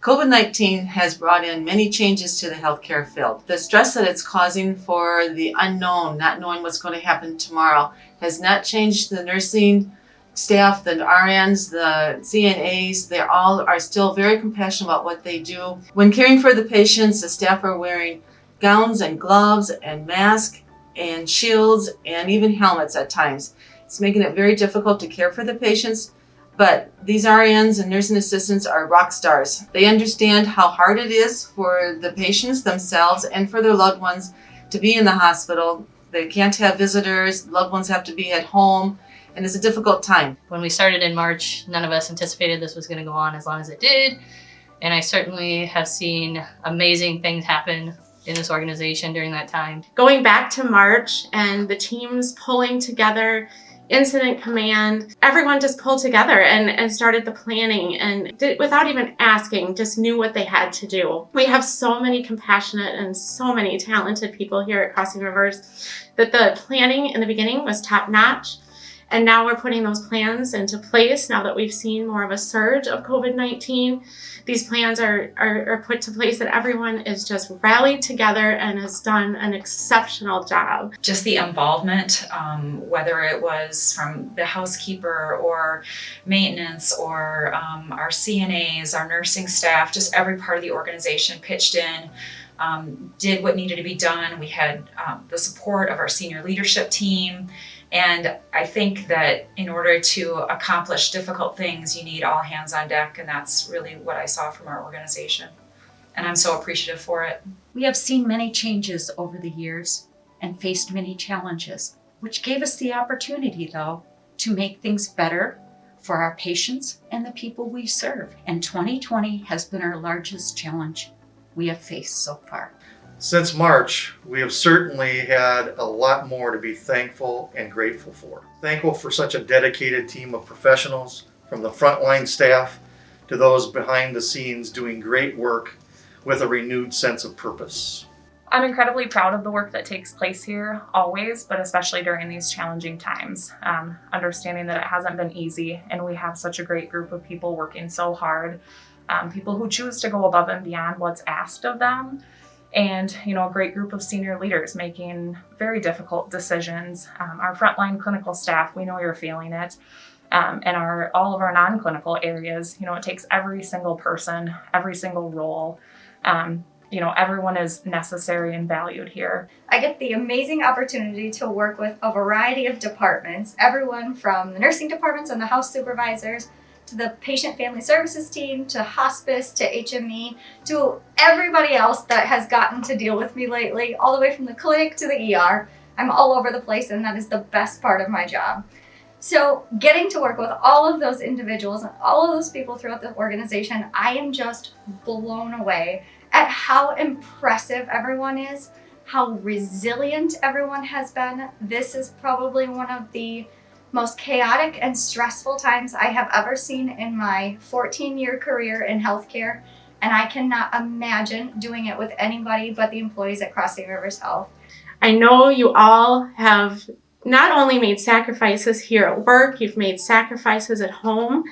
COVID-19 has brought in many changes to the healthcare field. The stress that it's causing for the unknown, not knowing what's going to happen tomorrow, has not changed the nursing staff, the RNs, the CNAs. They all are still very compassionate about what they do. When caring for the patients, the staff are wearing gowns and gloves and masks and shields and even helmets at times. It's making it very difficult to care for the patients. But these RNs and nursing assistants are rock stars. They understand how hard it is for the patients themselves and for their loved ones to be in the hospital. They can't have visitors, loved ones have to be at home, and it's a difficult time. When we started in March, none of us anticipated this was going to go on as long as it did. And I certainly have seen amazing things happen in this organization during that time. Going back to March and the teams pulling together, incident command, everyone just pulled together and started the planning and without even asking, just knew what they had to do. We have so many compassionate and so many talented people here at Crossing Rivers that the planning in the beginning was top notch. And now we're putting those plans into place now that we've seen more of a surge of COVID-19. These plans are put to place that everyone is just rallied together and has done an exceptional job. Just the involvement, whether it was from the housekeeper or maintenance or our CNAs, our nursing staff, just every part of the organization pitched in, did what needed to be done. We had the support of our senior leadership team. And I think that in order to accomplish difficult things, you need all hands on deck, and that's really what I saw from our organization. And I'm so appreciative for it. We have seen many changes over the years and faced many challenges, which gave us the opportunity, though, to make things better for our patients and the people we serve. And 2020 has been our largest challenge we have faced so far. Since March, we have certainly had a lot more to be thankful and grateful for. Thankful for such a dedicated team of professionals, from the frontline staff to those behind the scenes doing great work with a renewed sense of purpose. I'm incredibly proud of the work that takes place here always, but especially during these challenging times. Understanding that it hasn't been easy and we have such a great group of people working so hard, people who choose to go above and beyond what's asked of them. And, a great group of senior leaders making very difficult decisions. Our frontline clinical staff, we know you're feeling it. And all of our non-clinical areas, it takes every single person, every single role. Everyone is necessary and valued here. I get the amazing opportunity to work with a variety of departments, everyone from the nursing departments and the house supervisors, to the patient family services team, to hospice, to HME, to everybody else that has gotten to deal with me lately, all the way from the clinic to the ER. I'm all over the place, and that is the best part of my job. So getting to work with all of those individuals and all of those people throughout the organization, I am just blown away at how impressive everyone is, how resilient everyone has been. This is probably one of the most chaotic and stressful times I have ever seen in my 14-year career in healthcare, and I cannot imagine doing it with anybody but the employees at Crossing Rivers Health. I know you all have not only made sacrifices here at work, you've made sacrifices at home.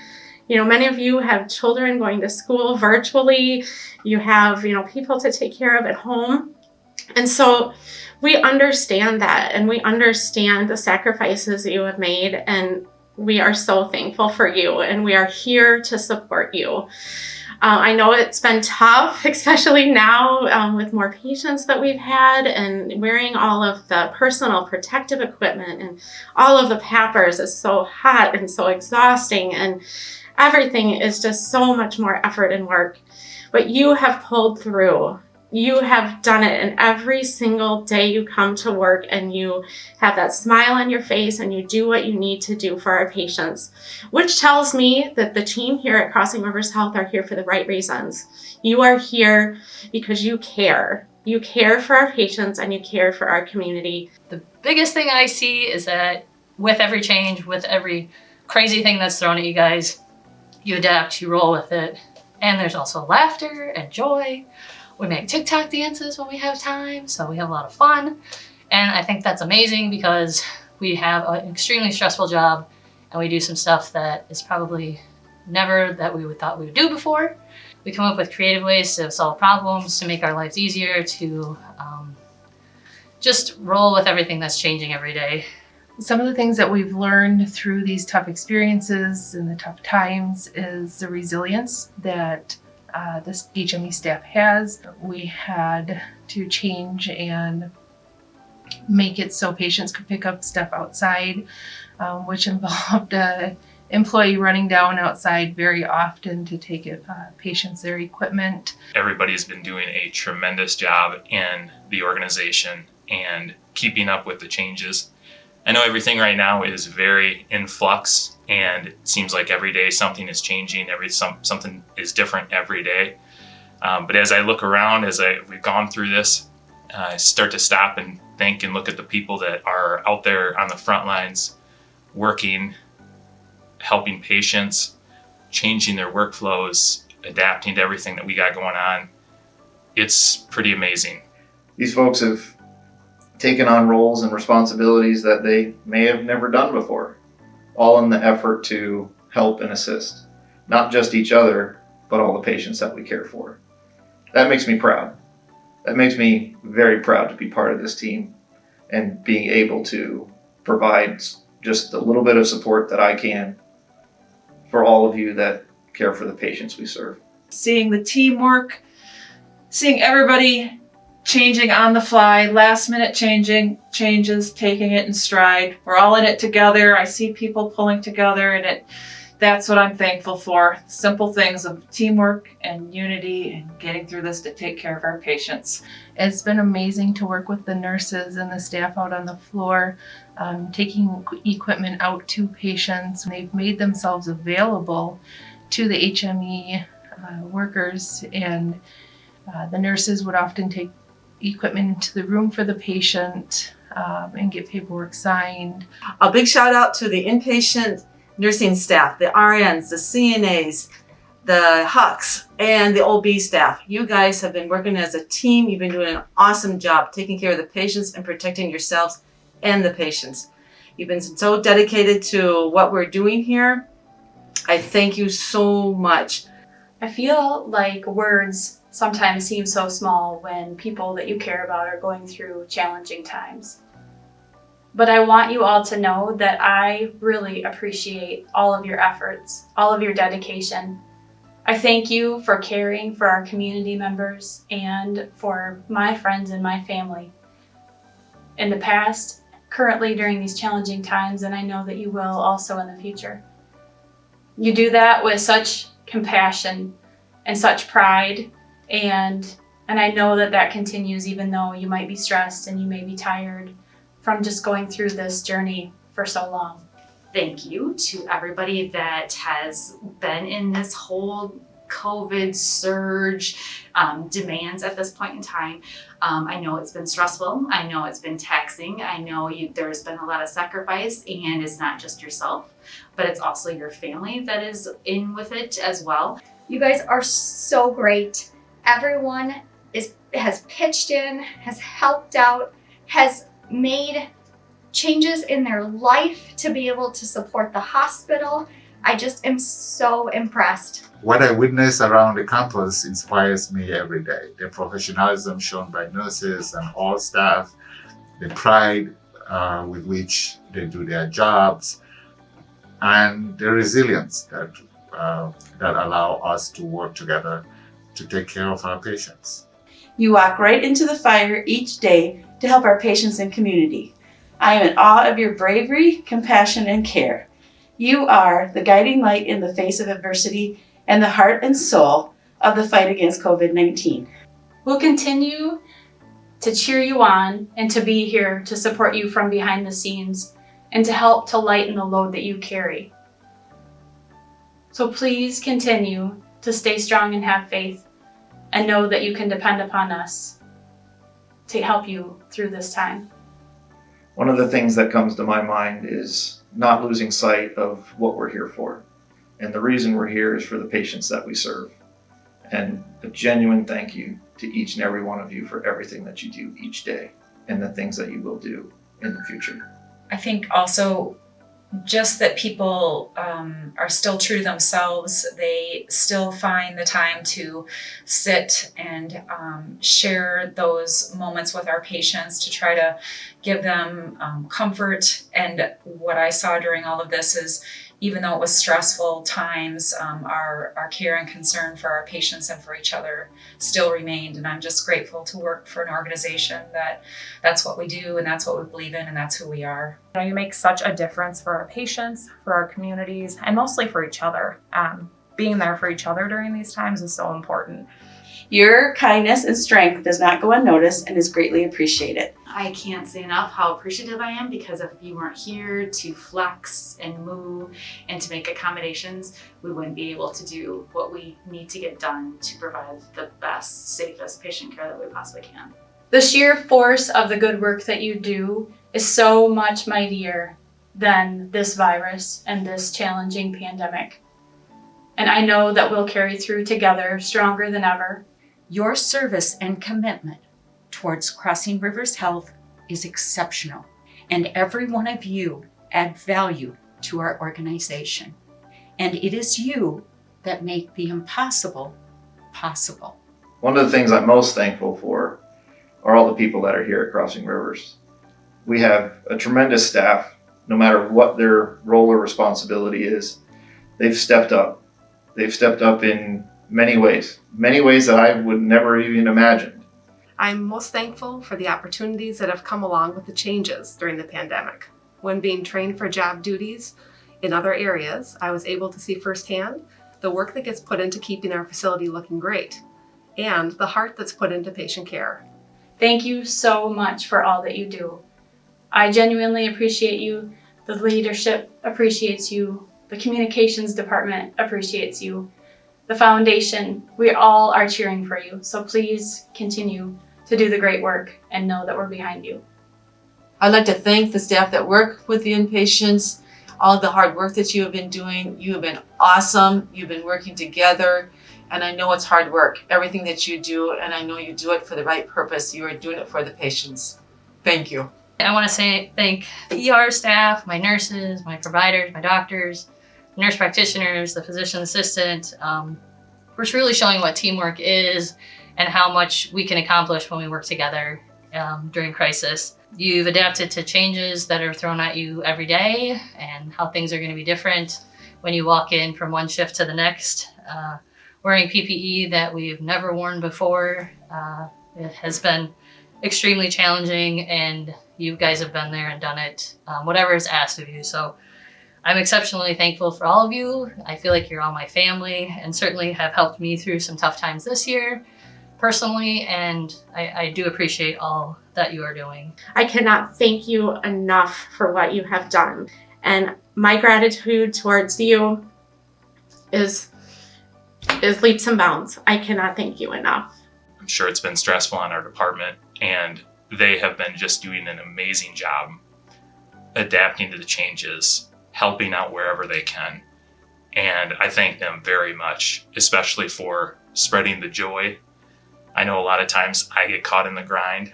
Many of you have children going to school virtually. You have, people to take care of at home. And so we understand that, and we understand the sacrifices that you have made, and we are so thankful for you, and we are here to support you. I know it's been tough, especially now with more patients that we've had and wearing all of the personal protective equipment and all of the PAPRs is so hot and so exhausting, and everything is just so much more effort and work. But you have pulled through. You have done it, and every single day you come to work and you have that smile on your face and you do what you need to do for our patients, which tells me that the team here at Crossing Rivers Health are here for the right reasons. You are here because you care. You care for our patients and you care for our community. The biggest thing I see is that with every change, with every crazy thing that's thrown at you guys, you adapt, you roll with it. And there's also laughter and joy. We make TikTok dances when we have time, so we have a lot of fun. And I think that's amazing because we have an extremely stressful job and we do some stuff that is probably never that we thought we would do before. We come up with creative ways to solve problems, to make our lives easier, to just roll with everything that's changing every day. Some of the things that we've learned through these tough experiences and the tough times is the resilience that this HME staff has. We had to change and make it so patients could pick up stuff outside, which involved an employee running down outside very often to take patients their equipment. Everybody's been doing a tremendous job in the organization and keeping up with the changes. I know everything right now is very in flux, and it seems like every day something is changing, something is different every day. But as I look around, we've gone through this, I start to stop and think and look at the people that are out there on the front lines, working, helping patients, changing their workflows, adapting to everything that we got going on. It's pretty amazing. These folks have taken on roles and responsibilities that they may have never done before, all in the effort to help and assist, not just each other, but all the patients that we care for. That makes me proud. That makes me very proud to be part of this team and being able to provide just a little bit of support that I can for all of you that care for the patients we serve. Seeing the teamwork, seeing everybody changing on the fly, last minute changes, taking it in stride. We're all in it together. I see people pulling together, and that's what I'm thankful for. Simple things of teamwork and unity and getting through this to take care of our patients. It's been amazing to work with the nurses and the staff out on the floor, taking equipment out to patients. They've made themselves available to the HME workers, and the nurses would often take equipment into the room for the patient and get paperwork signed. A big shout out to the inpatient nursing staff, the RNs, the CNAs, the HUCs, and the OB staff. You guys have been working as a team. You've been doing an awesome job taking care of the patients and protecting yourselves and the patients. You've been so dedicated to what we're doing here. I thank you so much. I feel like words sometimes seem so small when people that you care about are going through challenging times. But I want you all to know that I really appreciate all of your efforts, all of your dedication. I thank you for caring for our community members and for my friends and my family in the past, currently during these challenging times, and I know that you will also in the future. You do that with such compassion and such pride, and I know that continues even though you might be stressed and you may be tired from just going through this journey for so long. Thank you to everybody that has been in this whole COVID surge demands at this point in time. I know it's been stressful. I know it's been taxing. I know there's been a lot of sacrifice, and it's not just yourself, but it's also your family that is in with it as well. You guys are so great. Everyone has pitched in, has helped out, has made changes in their life to be able to support the hospital. I just am so impressed. What I witness around the campus inspires me every day. The professionalism shown by nurses and all staff, the pride with which they do their jobs, and the resilience that allow us to work together to take care of our patients. You walk right into the fire each day to help our patients and community. I am in awe of your bravery, compassion, and care. You are the guiding light in the face of adversity and the heart and soul of the fight against COVID-19. We'll continue to cheer you on and to be here to support you from behind the scenes and to help to lighten the load that you carry. So please continue to stay strong and have faith, and know that you can depend upon us to help you through this time. One of the things that comes to my mind is not losing sight of what we're here for. And the reason we're here is for the patients that we serve. And a genuine thank you to each and every one of you for everything that you do each day and the things that you will do in the future. I think also just that people are still true to themselves. They still find the time to sit and share those moments with our patients to try to give them comfort. And what I saw during all of this is, even though it was stressful times, our care and concern for our patients and for each other still remained. And I'm just grateful to work for an organization that's what we do, and that's what we believe in, and that's who we are. You know, you make such a difference for our patients, for our communities, and mostly for each other. Being there for each other during these times is so important. Your kindness and strength does not go unnoticed and is greatly appreciated. I can't say enough how appreciative I am, because if you weren't here to flex and move and to make accommodations, we wouldn't be able to do what we need to get done to provide the best, safest patient care that we possibly can. The sheer force of the good work that you do is so much mightier than this virus and this challenging pandemic. And I know that we'll carry through together stronger than ever. Your service and commitment towards Crossing Rivers Health is exceptional, and every one of you add value to our organization. And it is you that make the impossible possible. One of the things I'm most thankful for are all the people that are here at Crossing Rivers. We have a tremendous staff, no matter what their role or responsibility is. They've stepped up. They've stepped up in many ways that I would never even imagined. I'm most thankful for the opportunities that have come along with the changes during the pandemic. When being trained for job duties in other areas, I was able to see firsthand the work that gets put into keeping our facility looking great, and the heart that's put into patient care. Thank you so much for all that you do. I genuinely appreciate you. The leadership appreciates you. The communications department appreciates you. The foundation, we all are cheering for you. So please continue to do the great work and know that we're behind you. I'd like to thank the staff that work with the inpatients, all the hard work that you have been doing. You have been awesome. You've been working together, and I know it's hard work, everything that you do, and I know you do it for the right purpose. You are doing it for the patients. Thank you. I want to thank the ER staff, my nurses, my providers, my doctors, nurse practitioners, the physician assistant, for truly showing what teamwork is and how much we can accomplish when we work together during crisis. You've adapted to changes that are thrown at you every day and how things are going to be different when you walk in from one shift to the next. Wearing PPE that we've never worn before. It has been extremely challenging, and you guys have been there and done it, whatever is asked of you. So I'm exceptionally thankful for all of you. I feel like you're all my family and certainly have helped me through some tough times this year personally, and I do appreciate all that you are doing. I cannot thank you enough for what you have done. And my gratitude towards you is leaps and bounds. I cannot thank you enough. I'm sure it's been stressful on our department, and they have been just doing an amazing job adapting to the changes, helping out wherever they can. And I thank them very much, especially for spreading the joy. I know a lot of times I get caught in the grind,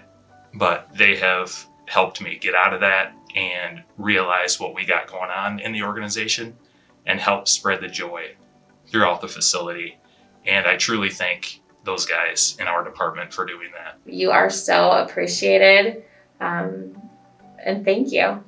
but they have helped me get out of that and realize what we got going on in the organization and help spread the joy throughout the facility. And I truly thank those guys in our department for doing that. You are so appreciated, and thank you.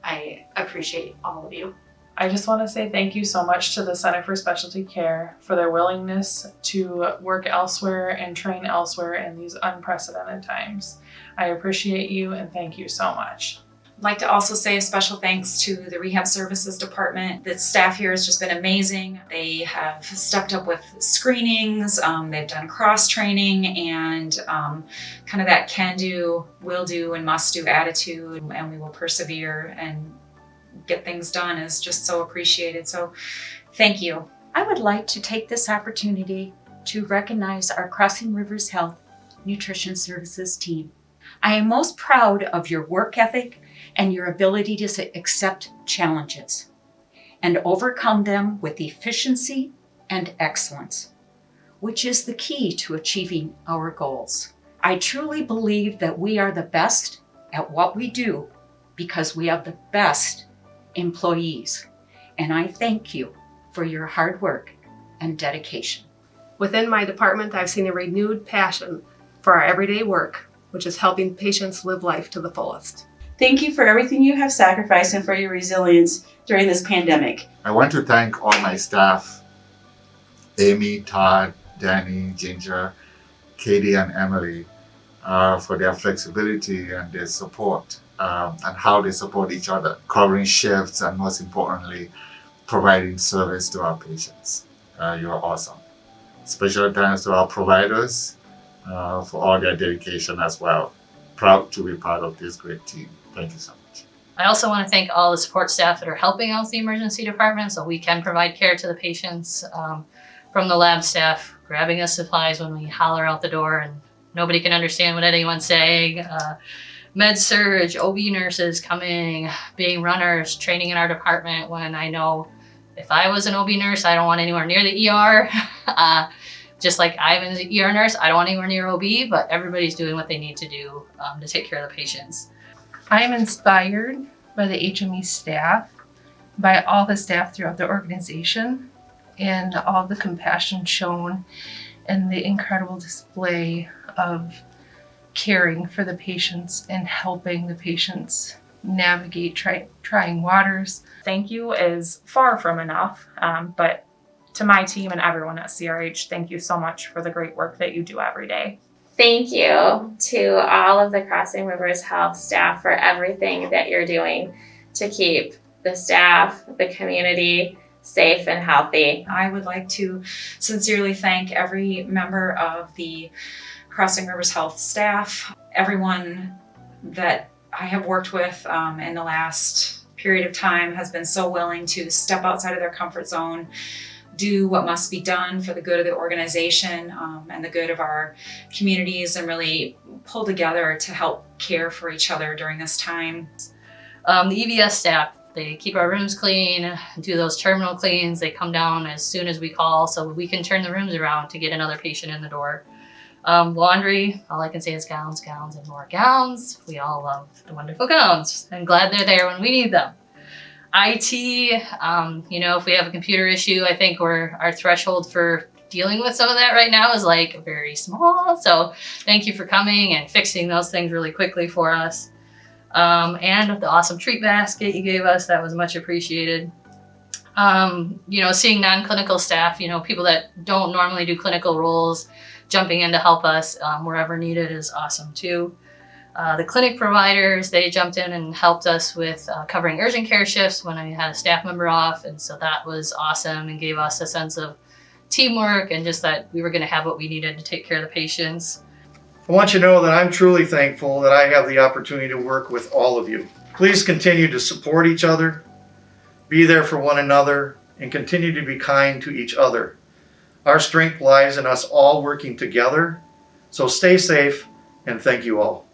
I appreciate all of you. I just want to say thank you so much to the Center for Specialty Care for their willingness to work elsewhere and train elsewhere in these unprecedented times. I appreciate you and thank you so much. I'd like to also say a special thanks to the Rehab Services Department. The staff here has just been amazing. They have stepped up with screenings, they've done cross-training, and kind of that can-do, will-do, and must-do attitude, and we will persevere and get things done is just so appreciated. So thank you. I would like to take this opportunity to recognize our Crossing Rivers Health Nutrition Services team. I am most proud of your work ethic and your ability to accept challenges and overcome them with efficiency and excellence, which is the key to achieving our goals. I truly believe that we are the best at what we do because we have the best employees. And I thank you for your hard work and dedication. Within my department, I've seen a renewed passion for our everyday work, which is helping patients live life to the fullest. Thank you for everything you have sacrificed and for your resilience during this pandemic. I want to thank all my staff, Amy, Todd, Danny, Ginger, Katie, and Emily, for their flexibility and their support, and how they support each other, covering shifts and most importantly, providing service to our patients. You're awesome. Special thanks to our providers for all their dedication as well. Proud to be part of this great team. Thank you so much. I also want to thank all the support staff that are helping out the emergency department so we can provide care to the patients, from the lab staff grabbing us supplies when we holler out the door and nobody can understand what anyone's saying, med surge, OB nurses coming, being runners, training in our department when I know if I was an OB nurse, I don't want anywhere near the ER. Just like I'm an ER nurse, I don't want anywhere near OB, but everybody's doing what they need to do to take care of the patients. I am inspired by the HME staff, by all the staff throughout the organization, and all the compassion shown and the incredible display of caring for the patients and helping the patients navigate trying waters. Thank you is far from enough, but to my team and everyone at CRH, thank you so much for the great work that you do every day. Thank you to all of the Crossing Rivers Health staff for everything that you're doing to keep the staff, the community safe and healthy. I would like to sincerely thank every member of the Crossing Rivers Health staff, everyone that I have worked with in the last period of time has been so willing to step outside of their comfort zone, do what must be done for the good of the organization and the good of our communities, and really pull together to help care for each other during this time. The EVS staff, they keep our rooms clean, do those terminal cleans. They come down as soon as we call so we can turn the rooms around to get another patient in the door. Laundry, all I can say is gowns, gowns, and more gowns. We all love the wonderful gowns and glad they're there when we need them. IT, if we have a computer issue, I think our threshold for dealing with some of that right now is like very small. So thank you for coming and fixing those things really quickly for us. And the awesome treat basket you gave us, that was much appreciated. Seeing non-clinical staff, people that don't normally do clinical roles, jumping in to help us wherever needed is awesome too. The clinic providers, they jumped in and helped us with covering urgent care shifts when I had a staff member off, and so that was awesome and gave us a sense of teamwork and just that we were going to have what we needed to take care of the patients. I want you to know that I'm truly thankful that I have the opportunity to work with all of you. Please continue to support each other, be there for one another, and continue to be kind to each other. Our strength lies in us all working together, so stay safe and thank you all.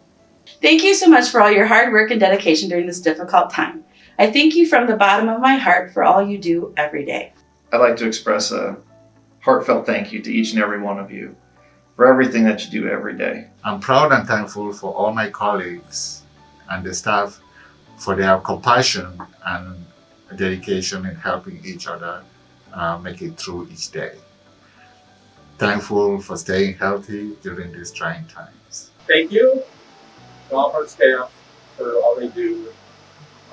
Thank you so much for all your hard work and dedication during this difficult time. I thank you from the bottom of my heart for all you do every day. I'd like to express a heartfelt thank you to each and every one of you for everything that you do every day. I'm proud and thankful for all my colleagues and the staff for their compassion and dedication in helping each other make it through each day. Thankful for staying healthy during these trying times. Thank you to all our staff for all they do,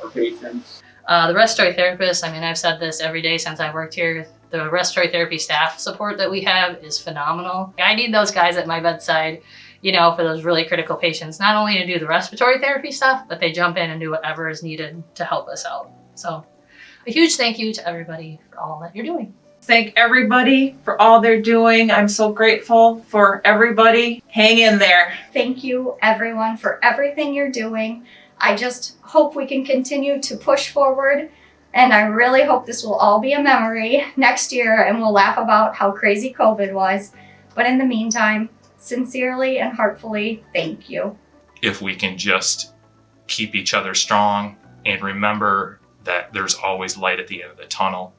our patients. The respiratory therapists, I've said this every day since I worked here, the respiratory therapy staff support that we have is phenomenal. I need those guys at my bedside, for those really critical patients, not only to do the respiratory therapy stuff, but they jump in and do whatever is needed to help us out. So a huge thank you to everybody for all that you're doing. Thank everybody for all they're doing. I'm so grateful for everybody. Hang in there. Thank you, everyone, for everything you're doing. I just hope we can continue to push forward, and I really hope this will all be a memory next year and we'll laugh about how crazy COVID was. But in the meantime, sincerely and heartfully, thank you. If we can just keep each other strong and remember that there's always light at the end of the tunnel,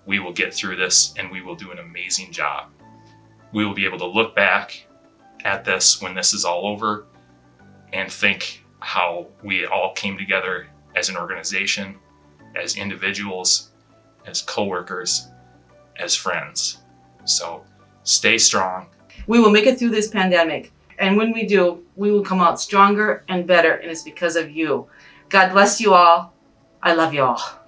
we will get through this and we will do an amazing job. We will be able to look back at this when this is all over and think how we all came together as an organization as individuals, as coworkers, as friends. So stay strong. We will make it through this pandemic. And when we do, we will come out stronger and better. And it's because of you. God bless you all. I love you all.